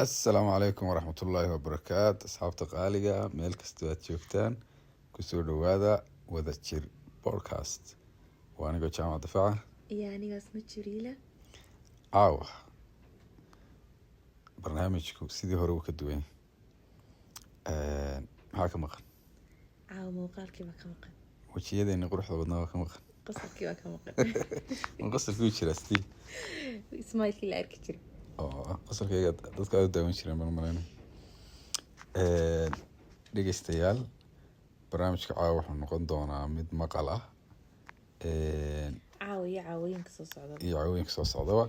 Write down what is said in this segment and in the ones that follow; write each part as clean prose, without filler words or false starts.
السلام عليكم ورحمة الله وبركاته. أصحاب قالقة ميل كستوات جوكتان كسور هذا وذا تشير بودكاست وأنا قلت جامعة دفاع يعني اسمه جريلة عاوة برنامجكم سيدي هرو كدوين هاك مقن موقال كيما كمقن وشي يدي إني قروح ضبطنا مقن قصة كيما كمقن من قصر فيوتشر أستي اسمايل كي لأرك جري قصر كي dadka aad u daawan jireen baan malaynay dhegeystayaal barnaamijka caawa wuxuu noqon doonaa mid maqal ah caawooyinka soo socda iyo caawooyinka soo socdaba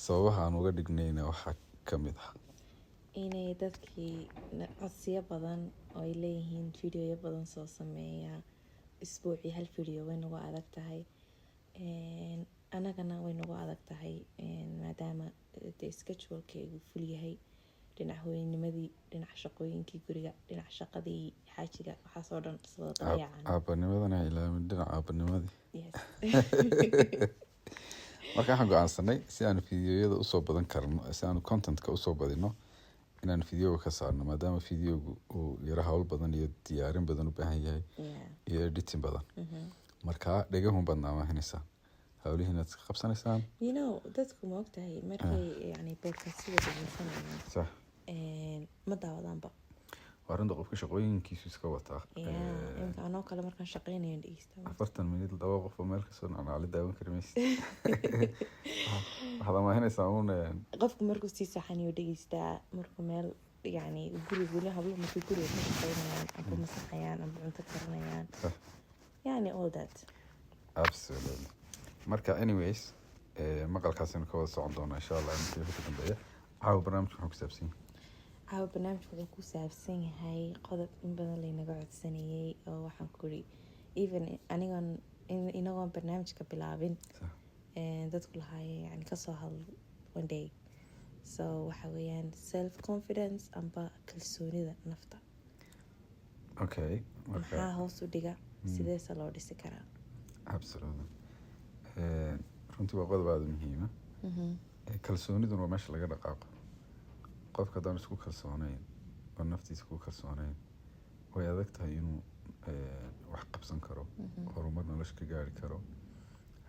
sababaha aan uga dhignayna waxaa ka mid ah inay dadkii codsiyo badan oo ay leeyihiin fiidiyoyo badan soo sameeya isbuucii hal fiidiyo way nagu adag tahay anagana way nagu adag tahay maadaama schedulekeygu ful yahay dhinac hooyanimadii dhinac shaqooyinkii guriga dhinac shaqadii xaajiga waxaasoo dhan iswada dayacan aabanimadana ilaamin dhinaca aabanimadii yes marka waxaan go-aansanay si aanu fiidiyoyada usoo badan karno si aanu contentka usoo badino inaan fiidiyoga ka saarno maadaama fiidiyogu uu yaro hawl badan iyo diyaarin badan u baahan yahay iyo editing badan marka dhegahun baad naamahinaysaa hawlihiina iska qabsanaysaan dadku ma ogtahay markay yani podcastada dhegeysanayaan sax ma daawadaanba waa arrinta qofka shaqooyinkiisu iska wataa imka anoo kale markaan shaqeynayo dhegeysta 40 minit laba qof oo meel kasoo nacnaali daawan kari maysid waxaad amaahinaysaa uun qofku markuu sii saxanayo dhegeystaa markuu meel yani guriga weli hablo markay guriga ka shaqeynayaan amba masaxayaan amba cunto karinayaan yani all that absolutely marka anyways maqalkaasina ka wada socon doona insha allah intii ka dambeeya caawa barnaamijku wuxuu ku saabsan yahay barnaamijku wuxuu ku saabsan yahay qodob in badan laynaga codsanayay oo waxaan ku iri even anigoon inagoon barnaamijka bilaabin dadku lahaayeen yani kasoo hadlo one day so waxa weeyaan self confidence amba kalsoonida nafta okay maxaa hoos u dhiga sideese loo dhisi karaa absolutely runtii waa qodob aada muhiima kalsooniduna waa meesha laga dhaqaaqo qofka haddaan isku kalsoonayn oo naftiisa ku kalsoonayn way adag tahay inuu wax qabsan karo horumar nolosha ka gaari karo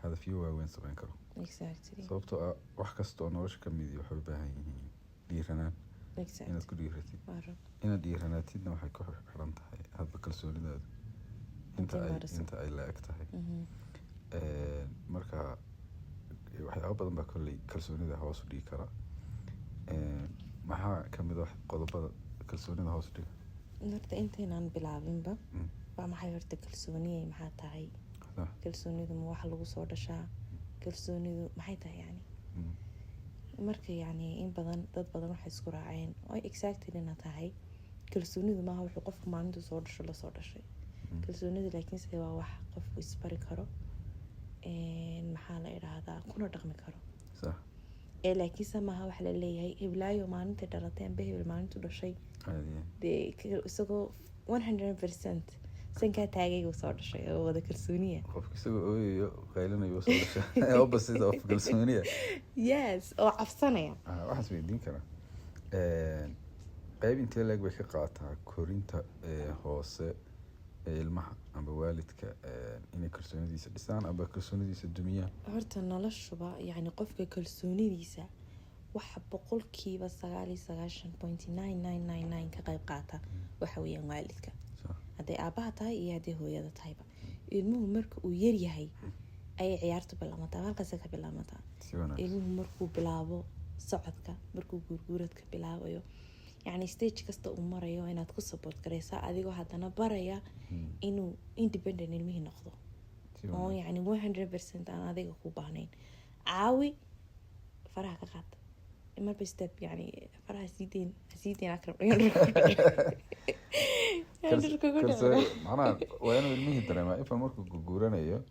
hadafyo waaweyn samayn karo sababtoo ah wax kasta oo nolosha ka midi waxay u baahan yihiin dhiiranaan inaad ku dhiiratid inaad dhiiranaatidna waxay ku xiran tahay hadba kalsoonidaadu inta ay la-eg tahay marka waxyaaba badan baa kolley kalsoonida hoos u dhigi kara maxaa kamid ah qodobada kalsoonida hoos u dhiga horta intaynaan bilaabinba waa maxay horta kalsooniyay maxaa tahay kalsoonidu ma waxa lagu soo dhashaa kalsoonidu maxay tahay yani marka yani in badan dad badan waxay isku raaceen oo exactly ina tahay kalsoonidu maaha wuxuu qofku maalintu soo dhasho la soo dhashay kalsoonidu laakiin sida waa wax qofku isbari karo maxaa la idhaahdaa kuna dhaqmi karo sax laakiinse maaha waxa la leeyahay heblaayo maalinta dhalatay amba hebel maalintu dhashay dee isagoo 100% sankaa taagaygu soo dhashay oo wada kalsooniya qofka isagoo ooyayo qaylinayo soo dhashay opposite of kalsooniya yes oo cabsanaya waxaas weydiin karaa qayb intee leeg bay ka qaataa korinta hoose ilmaha amba waalidka inay kalsoonidiisa dhisaan amba kalsoonidiisa dumiyaan horta noloshuba yani qofka kalsoonidiisa waxa 99.999 ka qayb qaata waxa weeyaan waalidka hadday aabaha tahay iyo hadday hooyada tahayba ilmuhu marka uu yar yahay ayay ciyaartu bilaamataa halkaas ka bilaamataa ilmuhu markuu bilaabo socodka markuu guurguuradka bilaabayo yani stage kasta uu marayo inaad ku support garaysaa adigoo haddana baraya inuu independent ilmihii noqdo oo yani 100% aan adiga ku baahnayn caawi faraha ka qaata marba step yani faraha siideen akram macnaha waa inuu ilmihii dareemaa ifa markuu guuranayo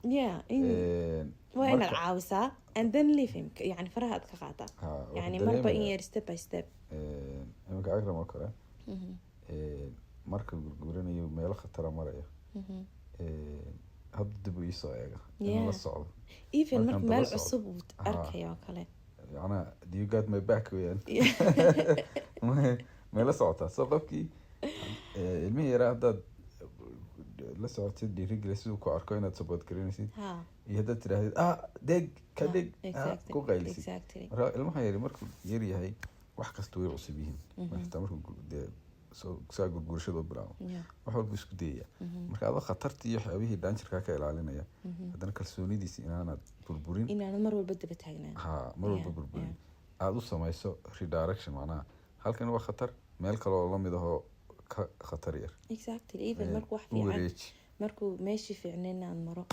waa inaad caawisaa and then leave him yani faraha aad ka qaataa yani marba in yar step by step imanka akram oo kale marka guuranayo meelo khatara maraya hadda dib u iisoo eega inuu la socdo even marka meel cusub uu arkayo oo kale yana do you got my back weeyaan meela socotaa soo qofkii ilmihii yaraa haddaad la socotid dhiirigeli siduu ku arko inaad support garinaysid iyo haddaad tidhaahdid deg ka deg ku qaylisid marka ilmaha yari markuu yar yahay wax kasta way cusub yihiin xitaa markuu dee saa gurgurashadoo bilaabo wax walba isku dayaya marka adoo khatartii iyo waxyaabihii daanjirkaa ka ilaalinaya haddana kalsoonidiisi inaanad burburin inaanad mar walba daba taagnaan mar walba burburin aada u samayso redirection macnaha halkan waa khatar meel kale oo lamid ahoo ka khatar yar even markuu wax fiican markuu meeshii fiicnayn aan maro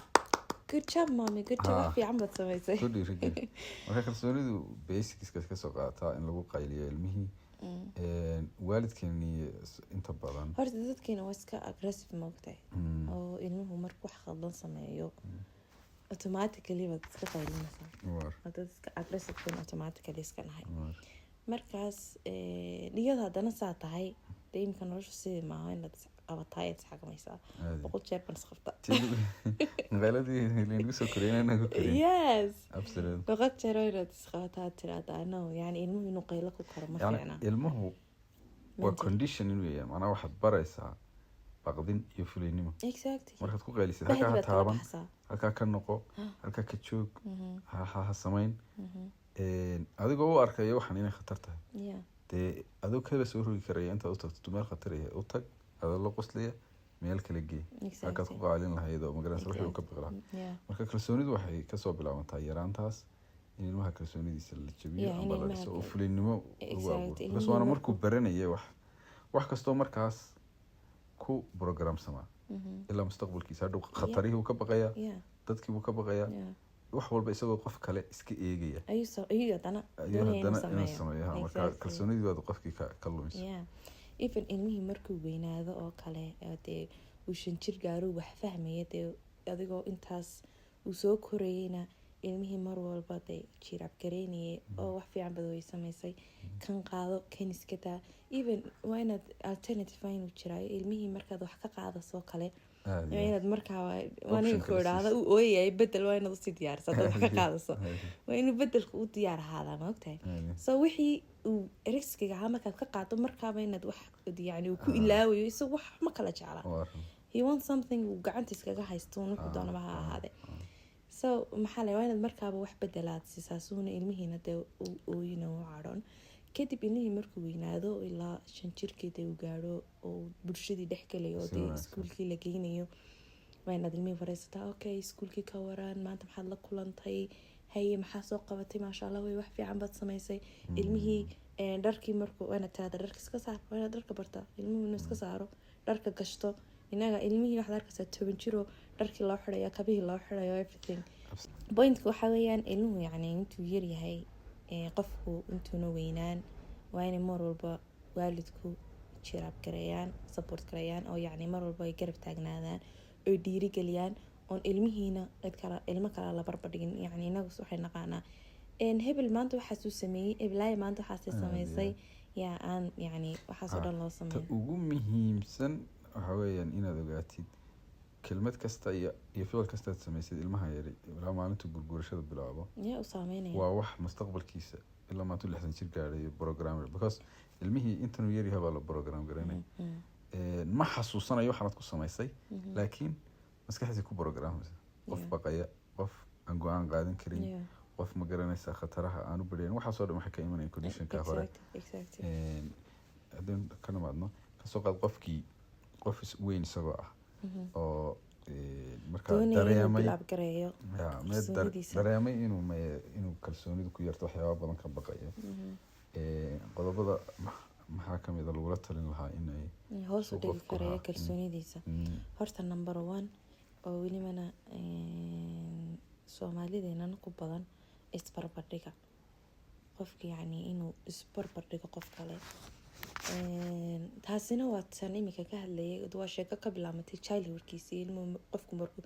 good job mommy good job wax fiican baad samaysay marka kalsoonidu basicska kasoo qaadataa in lagu qayliyo ilmihii waalidkeeni inta badan horta dadkeena waa iska aggressive moogtahay oo ilmuhu markuu wax khaldan sameeyo automatically baad iska qaylinaysaa dad iska aggressive kun automatically iska nahay markaas niyada haddana saa tahay dee imika nolosha sidii maaha inaad qabataa ayaad isxakamaysaa boqol jeer baan isqabta magaaladii soo koreynagu korin yes boqol jeer oo inaad isqabataa tiraahdaa no yani ilmuhu inuu qaylo ku karo ma fiicna ilmuhu waa condition inuu yahay macnaha waxaad baraysaa baqdin iyo fulaynimo markaad ku qaylisid halkaa ha taaban halkaa ka noqo halkaa ka joog ha samayn adigoo u arkayo waxaan inay khatar tahay dee adoo kaba soo rogi karaya intaad u tagto meel khatar yahay u tag adoo la qoslaya meel kala gee halkaad ku qaalin lahayd oo magaranaysa wixii uu ka biqlaa marka kalsoonidu waxay kasoo bilaabantaa yaraantaas in ilmaha kalsoonidiisa la jabiyo ama la dhiso oo fulinnimo ugu abuuro bas waana markuu baranaya wax kastoo markaas ku programsamaa ilaa mustaqbalkiisa hadhow khatarihii uu ka baqayaa dadkii buu ka baqayaa wax walba isagoo qof kale iska eegaya ayuu haddana inuu sameeyo marka kalsoonidii baad qofkii ka lumayso even ilmihii markuu weynaado oo kale dee uu 5 jir gaaro wax fahmaya dee adigoo intaas uu soo korayeyna ilmihii mar walba dee jirab gareynayay oo wax fiican bad way samaysay kan qaado kan iska daa even waa inaad alternative inuu jiraayo ilmihii markaad wax ka qaadasoo kale inaad markaa waaninku idhaahda u ooyayay bedel waa inaad usii diyaarisa hadaad wax ka qaadaso waa inuu bedelka u diyaar ahaadaa ma ogtahay so wixii uu riskiga ahaa markaad ka qaado markaaba inaad wax yani uu ku ilaawayo isaga wax ma kala jeclaa he wants something uu gacanta iskaga haysto wuxuu doonaba ha ahaade so maxaa le waa inaad markaaba wax bedelaad siisaa suuna ilmihiina dee ooyina u cadhoon kadib ilmihii markuu weynaado ilaa 5 jirkeeda uu gaadho oo bulshadii dhex galayo oo dee iskuulkii la geynayo waa inaad ilmihii fareysataa okay iskuulkii ka waraan maanta maxaad la kulantay haye maxaa soo qabatay maasha allah way wax fiican baad samaysay ilmihii dharkii markuu waa inaad tiraahdaa dharka iska saar waa inaad dharka bartaa ilmuhu inuu iska saaro dharka gashto inaga ilmihii waxaad arkaysaa 10 jiroo dharkii loo xidhayo kabihii loo xidhayo everything pointka waxaa weeyaan ilmuhu yacni intuu yar yahay qofku intuuna weynaan waa inay mar walba waalidku jiraab gareeyaan support gareeyaan oo yacni mar walba ay garab taagnaadaan oy dhiirigeliyaan oon ilmihiina ilmo kale la barbardhigin yacni inagu waxay naqaanaa hebel maanta waxaasuu sameeyey heblaaya maanta waxaasay samaysay yaa aan yacni waxaasoo dhan loo sameeyo ugu muhiimsan waxaa weeyaan inaad ogaatid kelmad kasta iyo ficil kasta aad samaysid ilmaha yari ilaa maalinta gurgurashada bilaabo yaa u saameynaya waa wax mustaqbalkiisa ilaa maanta 60 jir gaadhay programmer because ilmihii intanuu yaryahay baa la program garanay ma xasuusanayo waxaad ku samaysay laakiin maskaxdiisa ku programaysa qof baqaya qof aan go-aan qaadan karin qof ma garanaysa khataraha aan u badhayn waxaasoo dhan waxay ka imanayaan conditionka hore haddeen ka nimaadno kasoo qaad qofkii qof weyn isagoo ah oo markaa dareemay inuu kalsoonidu ku yarto waxyaaba badan ka baqayo qodobada maxaa kamida lagula talin lahaa inay hoos u dhigi kareeyo kalsoonidiisa horta number 1 oo welibana soomaalideenana ku badan isbarbardhiga qofka yacni inuu isbarbardhigo qof kale taasina waa tan imika ka hadlayay waa sheeko ka bilaamatay childhoodkiisii ilmuhu qofku markuu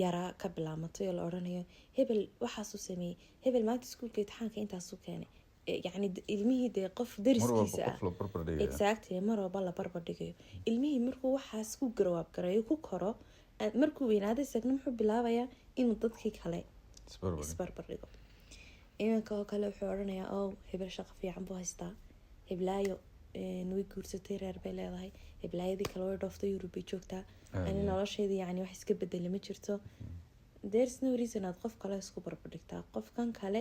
yaraa ka bilaamatay oo la odhanayo hebel waxaasuu sameeyey hebel maanta iskuulka imtixaanka intaasuu keenay yacni ilmihii dee qof dariskiisa ah exactly mar walba la barbardhigayo ilmihii markuu waxaas ku garowaab gareeyo ku koro markuu weynaado isagna muxuu bilaabayaa inuu dadkii kale isbarbardhigo iminka oo kale wuxuu odhanayaa oo hebel shaqo fiican buu haystaa, heblaayo way guursatay, reer bay leedahay, heblaayadii kale way dhooftay, Yurub bay joogtaa, ani nolosheedii yacni wax iska bedeli ma jirto. There's no reason aad qof kale isku barbardhigtaa. Qofkan kale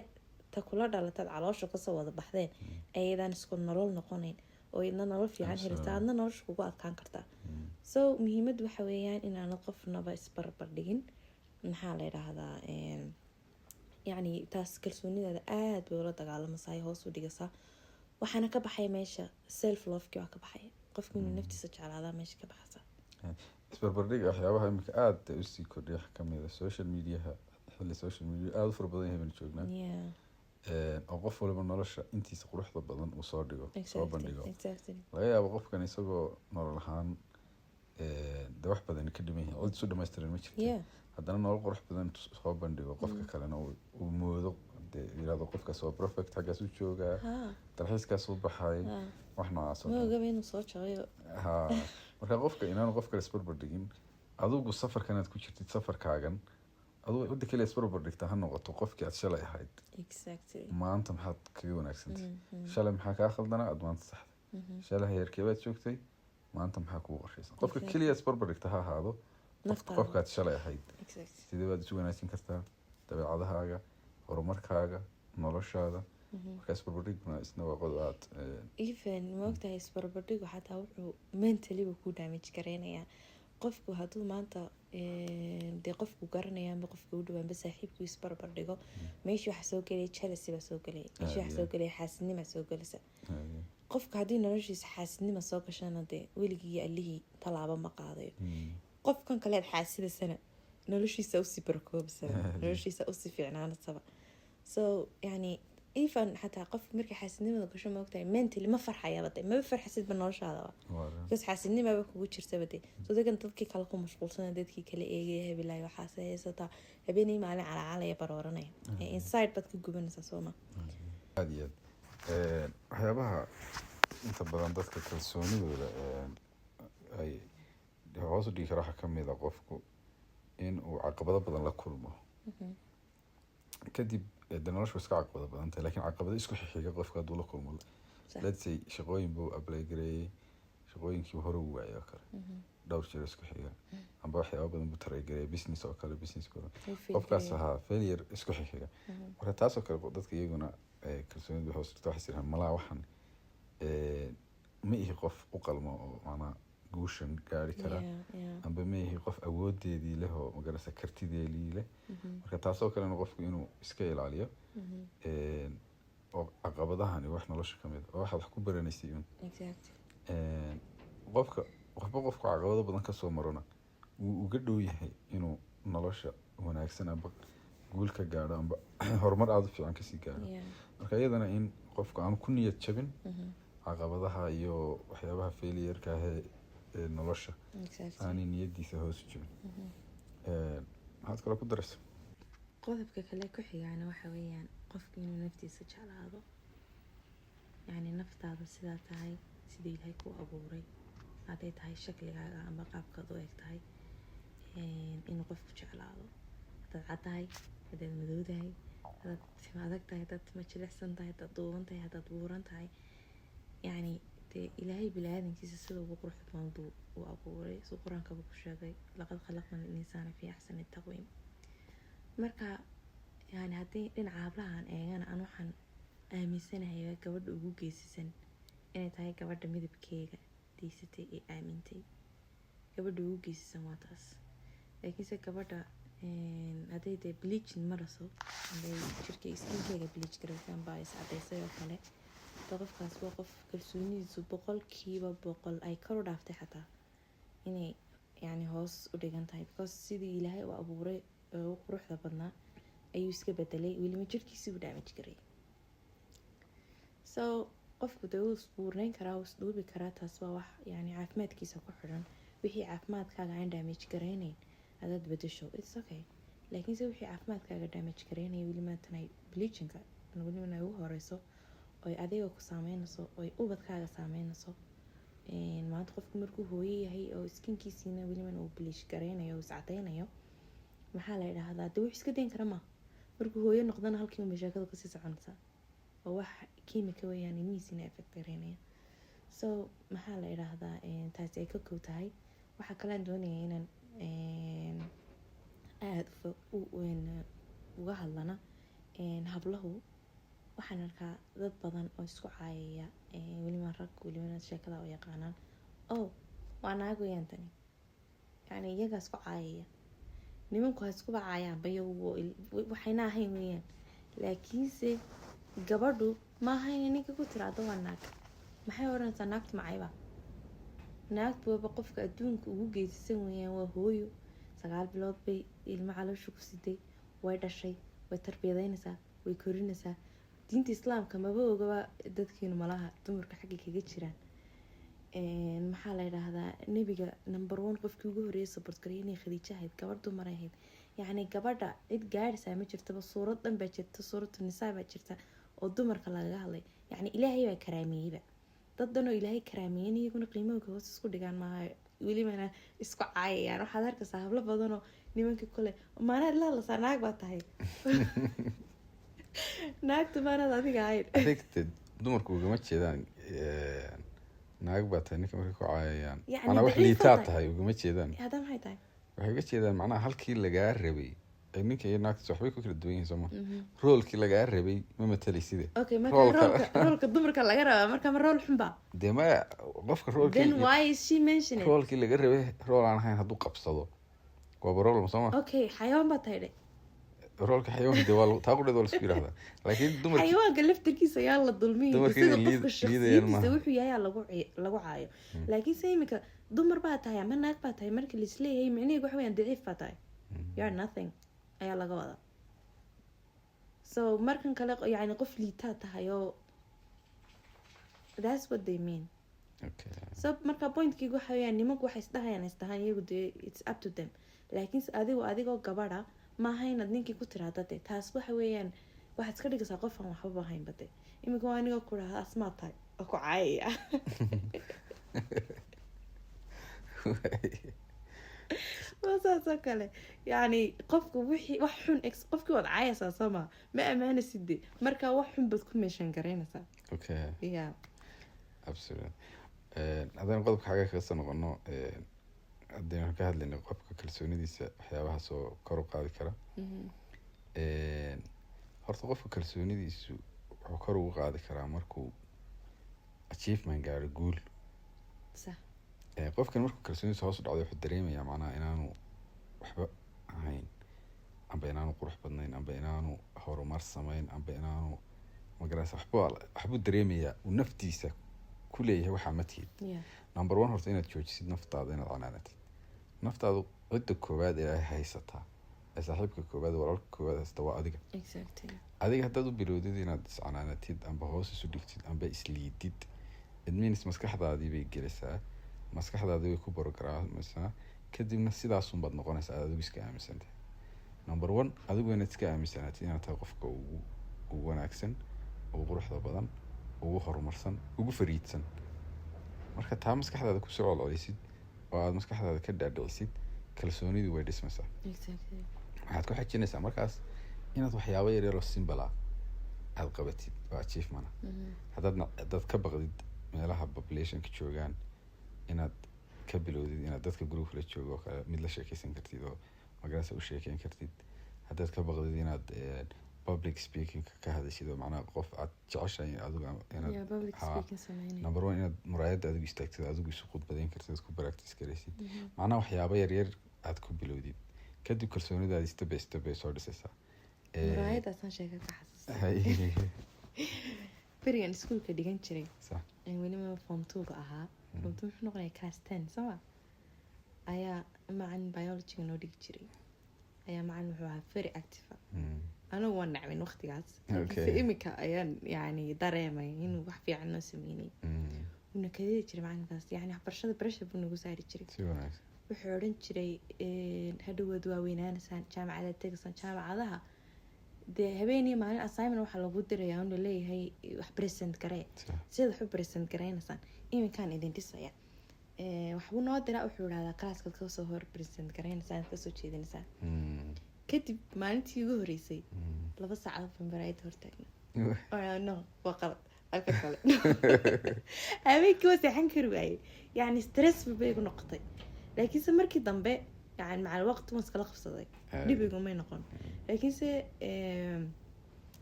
ta kula dhalataad caloosha kasoo wada baxdeen ayadaan isku nolol noqonayn oo idna nolol fiican helata, adna nolosha kugu adkaan kartaa. So muhiimad waxa weeyaan inaanad qofnaba isbarbardhigin. maxaa la yidhaahdaa yacni taas kalsoonidaada aad bay ula dagaalamaysaa, hoos u dhigaysaa. waxaana ka baxaya meesha self lovekii waa ka baxaya, qofku inuu naftiisa jeclaadaa meesha ka baxaysa. isbarbardhiga waxyaabaha imika aada usii kordhiya waxa kamid a social mediaha. xilli social media aada u fara badan yahay baan joognaa, oo qof waliba nolosha intiisa quruxda badan uu soo dhigo, soo bandhigo. laga yaabo qofkan isagoo nolol ahaan de wax badan ka dhiman yahay, cid isu dhamaystiran ma jirto, haddana nolol qurux badan soo bandhigo, qofka kalena uu moodo yirahdo qofkaas waa perfect, xaggaas u joogaa, dalxiiskaas u baxay, wax noocaas ma ogaba inuu soo jaqayo. marka qofka inaanu qof kale isbarbardhigin, adigu safarkanaad ku jirtid, safarkaagan adigu cidda kale isbarbardhigta ha noqoto qofkii aad shalay ahayd. maanta maxaad kaga wanaagsantahay? shalay maxaa kaa khaldanaa, aad maanta saxday. shalay heerkee baad joogtay, maanta maxaa kugu qorshaysan? qofka keliya isbarbardhigta ha ahaado qofkaad shalay ahayd. sidee baad isu wanaagsan kartaa dabeecadahaaga, horumarkaaga, noloshaada. marka isbarbardhigna isna waa qodob aad even ma ogtahay isbarbardhigu xataa wuxuu mentally ku damage gareynayaa qofku. hadduu maanta dee qofku garanaya ama qofka u dhawaanba saaxiibku isbarbardhigo, meeshii waxaa soo gelaya jealousy baa soo gelaya, meeshii waxaa soo gelaya xaasidnima soo gelaysa. qofka haddii noloshiisa xaasidnima soo gashana dee weligii allihii tallaabo ma qaadayo. qofkan kaleed xaasidaysana noloshiisa usii barkoobasaba, noloshiisa usii fiicnaanasaba. so yani even xataa qofka markii xaasidnimada gasho ma ogtahay mentally ma farxayaba, de maba farxasidba noloshaadaba, because xaasidnimaba kugu jirtaba. de so dagan dadkii kale ku mashquulsana, dadkii kale eegaya, hebilaayo waxaas haysataa, habeenay maalin calacalaya barooranaya, inside baad ka gubanaysaa sooma. aada iyo aad waxyaabaha inta badan dadka kalsoonidooda ay hoos u dhigi kara waxaa kamid a qofku in uu caqabado badan la kulmo. kadib de noloshu iska caqabado badan tahay, laakiin caqabado isku xixiga qofka hadduu la kulmo, let's say shaqooyin buu apply gareeyey, shaqooyinkii hore u waayay oo kale dhowr jeer isku xiga, amba waxyaaba badan buu taray gareeyay, business oo kale, businesskooda qofkaas ahaa failure isku xixiga. marka taasoo kale dadka iyaguna kalsoonida hoos dhigta waxay jiraan malaa waxan ma ihi qof u qalmo oo maanaa guushan gaari kara, amba ma ihi qof awoodeedii leh oo magarasa kartideedii leh. marka taasoo kalena qofku inuu iska ilaaliyo oo caqabadahani wax nolosha kamid oo waxaad wax ku baranaysay un qofka caqabado badan kasoo marona wuu uga dhow yahay inuu nolosha wanaagsan amba guul ka gaadho amba horumar aada u fiican kasii gaadho. marka iyadana in qofku aanu ku niyad jabin caqabadaha iyo waxyaabaha failureka ahee nolosha aanay niyadiisa hoos u jabin. maxaad kale ku daraysa? qodobka kale ku xigaana waxa weeyaan qofku inuu naftiisa jeclaado, yani naftaada sidaa tahay, sidii ilaahay ku abuuray, hadday tahay shakligaaga ama qaabkaad u eg tahay, inuu qofku jeclaado. haddaad cad tahay, haddaad madow tahay, haddaad tima adag tahay, haddaad tima jilicsan tahay, haddaad duuban tahay, haddaad buuran tahay, yani dee ilaahay bini-aadankiisa sida ugu quruxda badan buu u abuuray. suu qur-aankaba ku sheegay, laqad khalaqna al-insaana fii axsani taqwiim. marka yani haddii dhinaca hablahan eegana aan waxaan aaminsanahay gabadha ugu geesisan inay tahay gabadha midabkeega diisatay ee aamintay. gabadha ugu geesisan waa taas. laakiinse gabadha hadday dee bleaching maraso, hadday jirka skinkeega bleach garaysaan baa is cadaysay oo kale, qofkaas waa qof kalsoonidiisu 100% ay kor u dhaaftay xataa inay yani hoos u dhigan tahay, because sidii ilaahay u abuuray u quruxda badnaa ayuu iska bedelay, weliba jirkiisii u damage garay. so qofku dee wuu isbuurneyn karaa, wuu isdhuubi karaa, taas waa wax yani caafimaadkiisa ku xidhan. wixii caafimaadkaaga aan damage garaynayn hadaad bedesho it's okay, laakiinse wixii caafimaadkaaga damage garaynaya welimaatan ay bleachinka welibana ay ugu horeyso oy adiga ku saameynayso, oy ubadkaaga saameynayso. maanta qofku markuu hooyo yahay oo skinkiisiina welibana uu bleach garaynayo oo iscadaynayo, maxaa la yidhaahdaa dee wuxuu iska dayn kara ma, markuu hooyo noqdana halkii uma sheekadu kasii soconaysaa oo wax kiimika weeyaan ilmihiisina effect gareynaya. So maxaa la idhaahdaa taasi ay ka kow tahay. waxaa kalean doonaya inaan aada uga hadlana hablahu. waxaan arkaa dad badan oo isku caayaya weliba rag welibana sheekada oo yaqaanaan waa naag weyaan tani, yani iyagaa isku caayaya. nimanku ha iskuba caayaanba iyagu waxayna ahayn weyaan, laakiinse gabadhu ma ahayn ninka ku tiraado waa naag. maxay odhanaysaa naagtu macayba? naagtu waaba qofka adduunka ugu geesisan weyaan, waa hooyo. 9 bilood bay ilmo caloosha ku siday, way dhashay, way tarbiyadeynaysaa, way korinaysaa. diinta islaamka maba ogaba dadkeenu malaha dumarka xagga kaga jiraan. maxaa la idhaahdaa nebiga number 1 qofkii ugu horeeyay support gareeyay inay Khadiija ahayd, gabadh dumar ahayd. yacni gabadha cid gaadhaysaa ma jirtaba. suurad dhan baa jirta, suuratu nisaa baa jirta oo dumarka lagaga hadlay. yacni ilaahay baa karaameeyeyba dad dhan oo ilaahay karaameeyeen, iyaguna qiimahooga hoos isku dhigaan maaha, welibana isku caayayaan. waxaad arkaysaa hablo badanoo nimankii kule maanaad la hadlaysaa naag baa tahay naagtu maanaad adiga ahayn. adigta dumarku ugama jeedaan naag baa tahay ninka markay ku caayayaan macnaa wax liitaa tahay ugama jeedaan. hadda maxay tahay? waxay uga jeedaan macnaha halkii lagaa rabay ninka iyo naagtiis waxbay ku kala duwan yihiin sooma. roolkii lagaa rabay ma matalay side. Okay, marka roolka dumarka laga rabaa marka ma rool xunba? dee maya qofka roolkii then why is she mentioning it? roolkii laga rabay rool aan ahayn hadduu qabsado waaba rool ma sooma. Okay, xayawaan baa tahay dhe. roolka xayawaanka dee waa taa qudheed waa la isku yidhahdaa, laakiin dumarka xayawaanka laftirkiisa ayaa la dulmiya sida qofka shakhsiyadiisa wuxuu yahay lagu caayo. laakiin se imika dumar baa tahay ama naag baa tahay marka laisleeyahay micnihiiga waxa weyaan daciif baa tahay, you are nothing ayaa laga wadaa. so markan kale yani qof liitaa tahay oo that's what they mean. so marka pointkeyga waxa weyaan nimanku waxay isdhahaan iyagu dee it's up to them, laakiinse adigoo gabadha maaha inaad ninkii ku tiraada de taas waxa weeyaan waxaad iska dhigaysaa qof aan waxbaba haynba de. imika waa anigoo ku dhaha asmaa tahay oo ku caayaya waa saasoo kale. yani qofka wixii wax xun qofkii waad caayaysaa sooma, ma ammaanaysid de markaa wax xun baad ku meeshaan garaynaysaa. yeah absolutely. haddaan qodobka xagga kaga soo noqono haddaynu ka hadlayna qofka kalsoonidiisa waxyaabahaas oo kor u qaadi kara. horta qofka kalsoonidiisu wuxuu kor ugu qaadi karaa markuu achievement gaaro guul. qofkan markuu kalsoonidiisa hoos u dhacdo wuxuu dareemayaa macnaha inaanu waxba ahayn, amba inaanu qurux badnayn, amba inaanu horumar samayn, amba inaanu magaraysa waxbuu dareemayaa uu naftiisa ku leeyahay waxaa ma tihid. number 1 horta inaad joojisid naftaada, inaad canaanatid naftaadu. cidda koowaad ee ay haysataa ee saaxiibka koowaad walaalka koowaad haysta waa adiga. adiga haddaad u bilowdid inaad iscanaanatid amba hoos isu dhigtid amba isliidid, it means maskaxdaadii bay gelaysaa, maskaxdaadii way ku borogaraameysaa, kadibna sidaasunbaad noqonaysaa aad adigu iska aaminsantahay. number 1 adigu inaad iska aaminsanaatid inaad tahay qofka ugu wanaagsan, ugu quruxda badan, ugu horumarsan, ugu fariidsan. marka taa maskaxdaada kusoo colcolisid oo aad maskaxdaada ka dhaadhicisid, kalsoonidii way dhismaysaa. waxaad ku xajinaysaa markaas inaad waxyaabo yaryar oo simple ah aad qabatid oo achievement. haddaad ka baqdid meelaha populationka joogaan inaad ka bilowdid inaad dadka group la joogo oo kale mid la sheekeysan kartid oo magarasa u sheekeyn kartid. haddaad ka baqdid inaad public speaking ka hadashid oo macnaha qof aad jeceshahay adigu inaad number 1 inaad muraayadda adigu istaagtid, adigu isu khudbadeyn kartid, ku practice garaysid. macnaha waxyaabo yaryar aad ku bilowdid, kadib kalsoonidaadi step by step bay soo dhisaysaa. muraayaddaasaan sheeka ka xasuustay berigan iskuulka dhigan jiray weliba form 2 ahaa. form 2 wuxuu noqonaya class 10 sooma, ayaa macalin biology noo dhigi jiray, ayaa macalin wuxuu ahaa very active. anigu waan nacmin waqtigaas, imika ayaan yani dareemay inuu wax fiican noo sameynay. una kadidi jiray macalinkaas, yani waxbarashada pressure buu nagu saari jiray. wuxuu odhan jiray hadhowaad waaweynaanaysaan, jaamacadaad tegaysaan, jaamacadaha dee habeenii maalin assignment waxaa lagu dirayaa un laleeyahay wax present garee, sidaad wax u present gareynaysaan iminkaan idin dhisaya. waxbuu noo diraa, wuxuu idhahdaa classkaad kasoo hor present gareynaysaan, kasoo jeedinaysaan. kadib maalintii ugu horeysay 2 saacadood baan maraayada hortaagna no waa qalad halka kale habeenkii waa seexan kari waayey yani stress bay igu noqotay laakiinse markii dambe yani macal waqti waan iskala qabsaday dhib igumay noqon laakiinse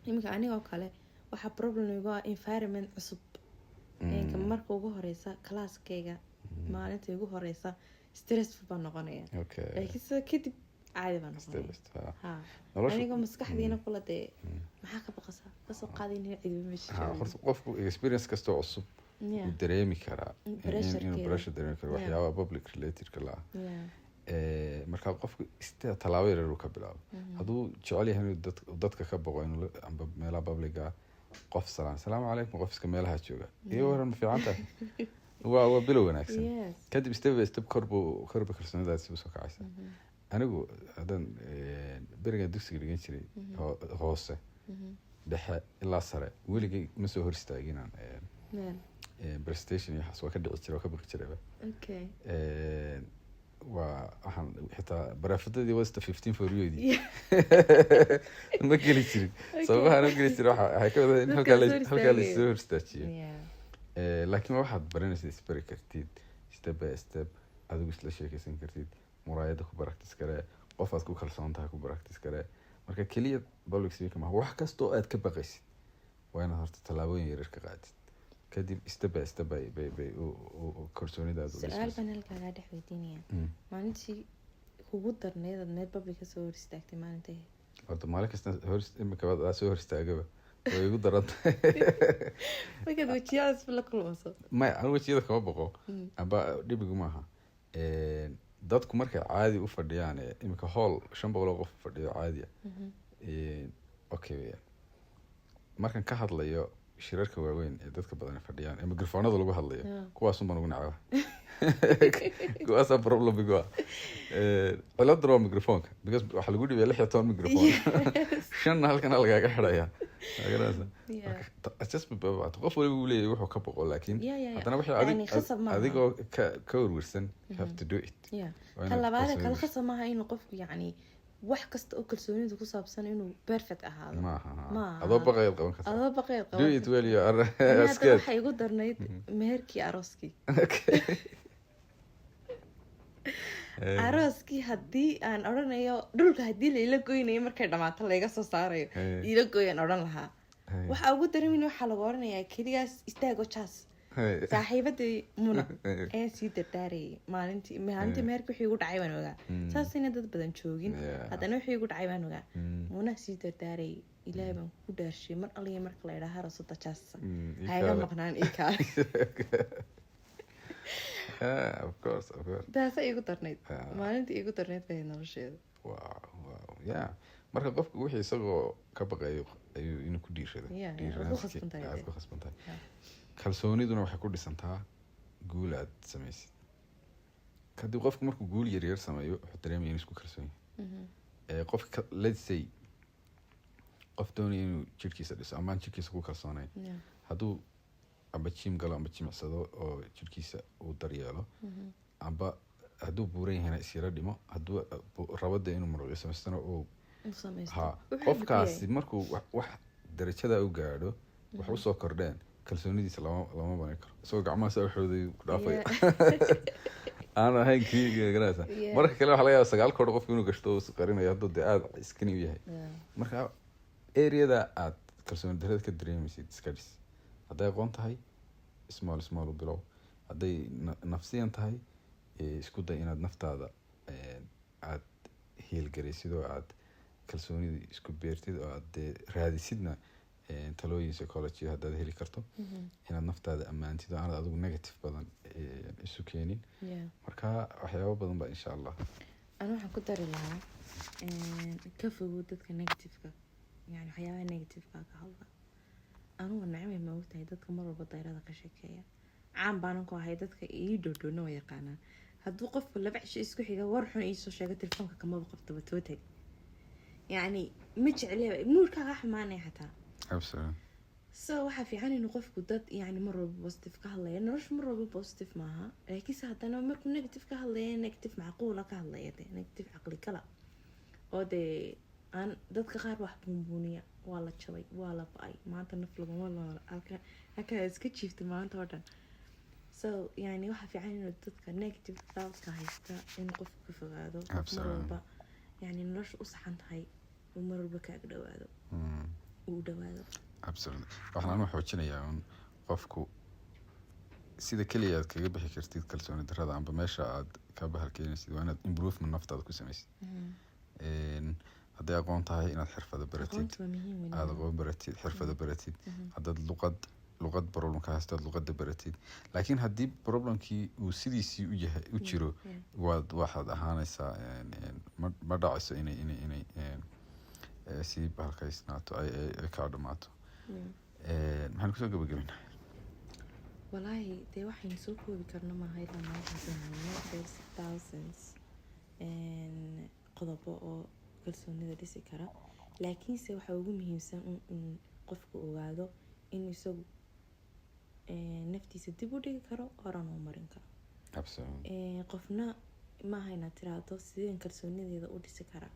iminka anigoo kale waxaa problem igu ah environment cusub inka marka ugu horeysa classkayga maalinta ugu horeysa stressful baan noqonaya laakiinse kadib caadi baan noqonaya anigoo maskaxdiina kula dee maxaa ka baqasaa kasoo qaadayna cidba meesha horta qofku experience kastoo cusub uu dareemi karaa inuu pressure dareemi karo waxyaaba public relatedka la markaa qofku tallaabo yar uu ka bilaabo hadduu jecel yahay inuu dadka ka boqo inuu amba meelaha publica qof salaamu calaykum qof iska meelaha jooga iyo waran ma fiican tahay waa bilow wanaagsan kadib step by step korba kalsoonidaasi usoo kacaysa anigu haddaan beriga dugsiga dhigan jiray hoose dhexe ilaa sare weligay ma soo hor istaagin aan presentation iyo waxaas waa ka dhici jiray waa ka baqi jirayba waa waxaan xitaa baraafadadii wasta 15 foryoodii ma geli jirin sababaha aan geli jiray waxay ka wada in halkaa la soo hor istaajiyo laakiin waxaad baranaysaa isbari kartid step by step adigu isla sheekaysan kartid muraayada ku practice kare qofaad ku kalsoon tahay ku practice kare marka kaliya public speaking ma wax kasto aad ka baqaysid waa inaad horta tallaabooyin yar ka qaadid kadib step by step bay kalsoonidaada u su'aal baan halkaa dhex weydiinaya maalintii kugu darneed meel public ka soo hor istaagtay maalintii horta maalin kasta imika baad soo hor istaagaba way igu darantay markaad wajiyadaas la kulmayso ma aan wajiyada kama baqo amba dhibigu maaha dadku markay caadi u fadhiyaan imika hall 500 qof fadhiyo caadi okay markan ka hadlayo shirarka waaweyn ee dadka badan fadhiyaan ee mikrofoonada lagu hadlayo kuwaas un baan ugu nacaa kuwaas problem igu ah cilada waa mikrofoonka because waxa lagu dhibay 16 mikrofoon shan halkan lagaga xidhaya just qof waliba uu leeyahay wuxuu ka boqo laakiin haddana wixii adigoo ka warwarsan you have to do it talabaad kala khasamaha inuu qofku yani wax kasta oo kalsoonida ku saabsan inuu perfect ahaado ma adoo baqayad qaban kartaa do it well you are scared waxa igu darnayd meherkii arooskii arooskii haddii aan odhanayo dhulka haddii layla goynayo markay dhamaato layga soo saarayo ila gooyaan odhan lahaa waxaa ugu dareemin waxaa lagu odhanayaa keligaas istaago jaas saaxiibadii muna ayaan sii dardaarayay maalintii meherka wixii igu dhacay baan ogaa saasayna dad badan joogin haddana wixii igu dhacay baan ogaa muna sii dardaarayay ilaahay baan ku dhaarshay mar aliya marka la idhaha rasada jaasa hayga maqnaan ii kaale taasa igu darnayd maalintii igu darnayd bay nolosheeda marka qofku wixii isagoo ka baqayo ayuu inuu ku dhiirado aad ku khasbantahay kalsooniduna waxay ku dhisantaa guul aad samaysid kadib qofku markuu guul yaryar sameeyo wuxuu dareemaya inuu isku kalsoon yahay qofka let's say qof doonaya inuu jirkiisa dhiso ama jirkiisa ku kalsoonayn hadduu amba jim galo amba jimicsado oo jirkiisa uu daryeelo amba hadduu buuran yahayna isyara dhimo hadduu rabada inuu muruqyo samaystana uu qofkaasi markuu wax darajada u gaadho wax usoo kordheen kalsoonidiisa lama bani karo isagoo gacmaha saa waxooday ku dhaafaya aan ahayn kii garanaysa marka kale waxaa laga yaaba 9 koodh qofku inuu gashto uu qarinayo hadduu dee aada iskani u yahay marka areada aad kalsooni darada ka dareemaysid iska dhis hadday aqoon tahay small u bilow hadday nafsiyan tahay isku day inaad naftaada aad hiilgaraysid oo aad kalsoonida isku beertid oo aad raadisidna talooyin psychology haddaad heli karto inaad naftaada ammaantid oo aanad adigu negative badan isu keenin marka waxyaabo badan baa insha allah ana waxaan ku dari lahaa ka fogow dadka negative-ka yani waxyaabaha negative-ka ka hadla anugu nacmay ma ogtahay dadka mar walba dayrada ka sheekeeya caan baanan ku ahay dadka ii dhoodhoona waa yaqaanaan hadduu qofku 2 cisho isku xiga war xun iisoo sheega telefoonka kamaba qabtaba tootag يعني مجعله موركا رحمانه حتى absolutely so waxaa fiican inuu qofku dad yani mar walba positive ka hadlaya nolosha mar walba positive maaha laakiin haddana markuu negative ka hadlaya negative macquula ka hadlaya negative caqli kala oo dee aan dadka qaar wax buunbuuniya waa la jabay waa la ba-ay maanta naf laguma noola halkaa iska jiifta maanta oo dhan so yani waxaa fiican inuu dadka negative thoughtka haysta in qofku ka fogaado mar walba yani nolosha u saxan tahay uu mar walba kaaga dhawaado uu dhawaado absolutely waxaan u xoojinayaa un qofku sida kaliya aad kaga bixi kartid kalsooni darrada amba meesha aad ka bahalkeenaysid waa inaad improvement naftaada ku samaysid hadday aqoon tahay inaad xirfado baratid aada aqoon baratid xirfado baratid haddaad luqad problemka haystaad luqada baratid laakiin haddii problemkii uu sidiisii u jiro waxaad ahaanaysaa ma dhacayso inay sii bahalkaysnaato ay kaa dhamaato maxaan kusoo gabagabaynaa walaahi dee waxaynu soo koobi karno maaha ilaa maanta there's thousands qodobo oo kalsoonida dhisi kara laakiinse waxaa ugu muhiimsan in qofku ogaado in isagu naftiisa dib u dhigi karo horana u marin karo qofna maaha inaad tiraahdo sideen kalsoonideeda u dhisi kara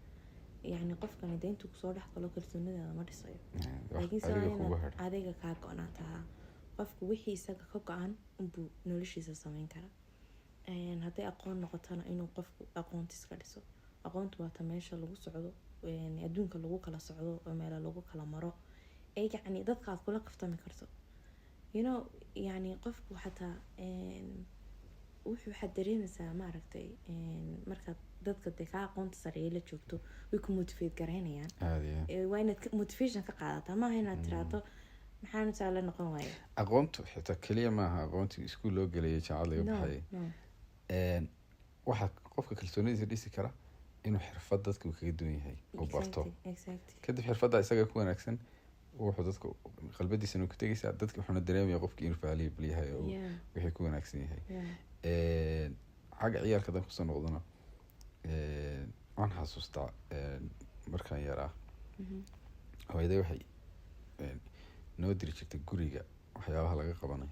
yani qofkani de intuu kusoo dhex galo kalsoonideeda ma dhisayo laakiinse waa inaad adiga kaa go-naataa qofku wixii isaga ka go-an unbuu noloshiisa sameyn kara hadday aqoon noqotona inuu qofku aqoontiis ka dhiso aqoontu waata meesha lagu socdo adduunka lagu kala socdo oo meela lagu kala maro yani dadka aad kula kaftami karto yani qofku xataa waxaad dareemaysaa maaragtay markaad dadka dee kaa aqoonta sareeya la joogto way ku motivate garaynayaan waa inaad motivation ka qaadataa maaha inaad tiraahdo maxaan saa la noqon waaya aqoontu xitaa keliya maaha aqoontii iskuul loo gelayay jaacad laga baxayay waxaa qofka kalsoonidiisa dhisi kara inuu xirfad dadka uu kaga duwan yahay oo barto kadib xirfadda isaga ku wanaagsan wuxuu dadka qalbadiisana ku tegaysaa dadka wuxuuna dareemaya qofkii inuu valuable yahay oo wixii ku wanaagsan yahay xagga ciyaalka dan kusoo noqdona waan xasuustaa markaan yaraa hooyaday waxay noo diri jirtay guriga waxyaabaha laga qabanayo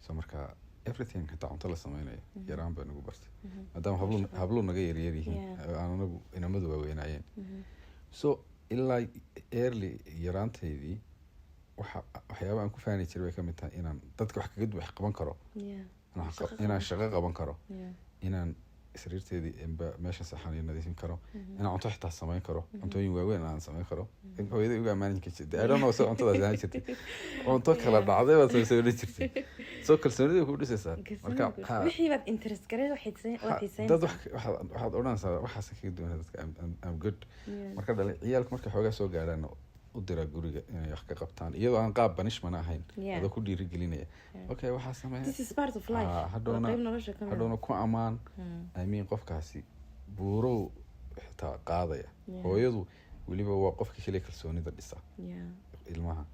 so markaa everything hataa cunto la sameynayo yaraan baa nagu bartay maadaama hablu naga yaryar yihiin aan anagu inamadu waaweynaayeen so ilaa early yaraantaydii waxyaaba aan ku faani jiray bay kamid tahay inaan dadka wax kaga wax qaban karo inaan shaqo qaban karo inaan sariirteedii meesha saxan iyo nadiifin karo inaan cunto xitaa samayn karo cuntooyin waaweyn aan samayn karo hooyaday uga amaanin ka jirtay I don't know soo cuntadaas aan jirtay cunto kala dhacday baad soo jirtay soo kalsoonida ku dhisaysaa marka wixii baad interest garay waxaad dad waxaad oranaysaa waxaas kaga duwan dadka I'm good marka dhalay ciyaalka marka xoogaa soo gaaraan u dira guriga inay wax ka qabtaan iyadoo aan qaab banishment ahayn adoo ku dhiirigelinaya okay waxaa sameeya this is part of life hadhoona ku amaan I mean qofkaasi buurow xitaa qaadaya hooyadu weliba waa qofka kale kalsoonida dhisa ilmaha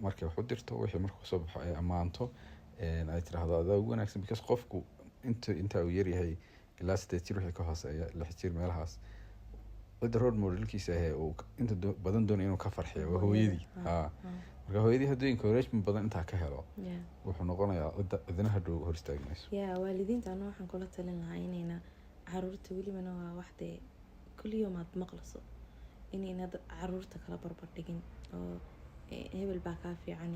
markay wax u dirto wixii markuu soo baxo ay ammaanto ay tiraahdo adaa ugu wanaagsan because qofku inta uu yaryahay ilaa 8 jir wixii ka hooseeya 6 jir meelahaas wada road modelkiisa ah oo inta badan doonay inuu ka farxiyo waa hooyadii marka hooyadii haddii encouragement badan intaa ka helo wuxuu noqonayaa cidina hadhow hor istaagmayso waalidiinta ana waxaan kula talin lahaa inayna caruurta welibana waa waxdee kulliyoom aad maqlayso inayna caruurta kala barbar dhigin oo hebel baa kaa fiican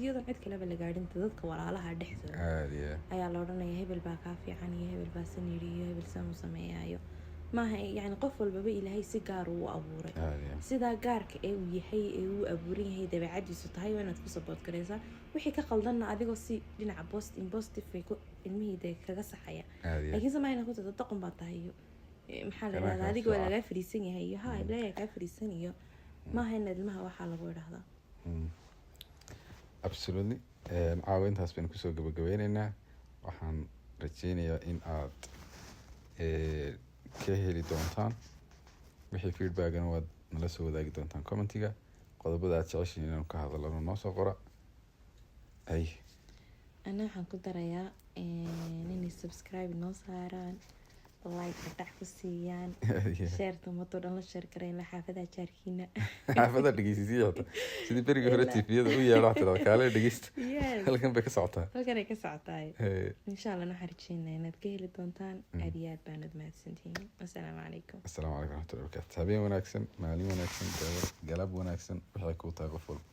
iyadoon cid kaleba la gaadhin dadka walaalaha dhexdooda ayaa la odhanaya hebel baa kaa fiican iyo hebel baa san yidhi iyo hebel san u sameeyaayo maaha yani qof walbaba ilaahay si gaar uu abuuray sidaa gaarka ee uu yahay ee uu abuuran yahay dabeecadiisu tahay waa inaad ku support garaysaa wixii ka qaldanna adigoo si dhinaca positive ay ilmihii kaga saxaya laakiin samayna ku tada doqon baa tahay iyo maxaa la yidhahdaa adiga waa lagaa fariisan yahay iyo ha ilaahay kaa fariisan iyo maaha in ilmaha waxaa lagu idhahdaa absolutely caawintaas baynu kusoo gabagabeyneynaa waxaan rajeynayaa in aad ka heli doontaan wixii feedbackana waad nala soo wadaagi doontaan commentiga qodobada aad jeceshiin inaanu ka hadalano noo soo qora ana waxaan ku darayaa inay subscribe noo saaraan like dhac ku siiyaan sheerta moto dhan la sheer kareen la xaafada jaarkiina xaafada dhageysiisii hata sidii berigii hore tviyada u yeedho hata kaale dhageysta halkan bay ka socotaa halkan ay ka socotaa insha Allah waxaan rajeynayaa inaad ka heli doontaan aad iyo aad baanad mahadsantihiin assalaamu calaykum assalaamu calaykum waraxmatullahi wabarakaatu habeen wanaagsan maalin wanaagsan galab wanaagsan waxay ku tahay qof walba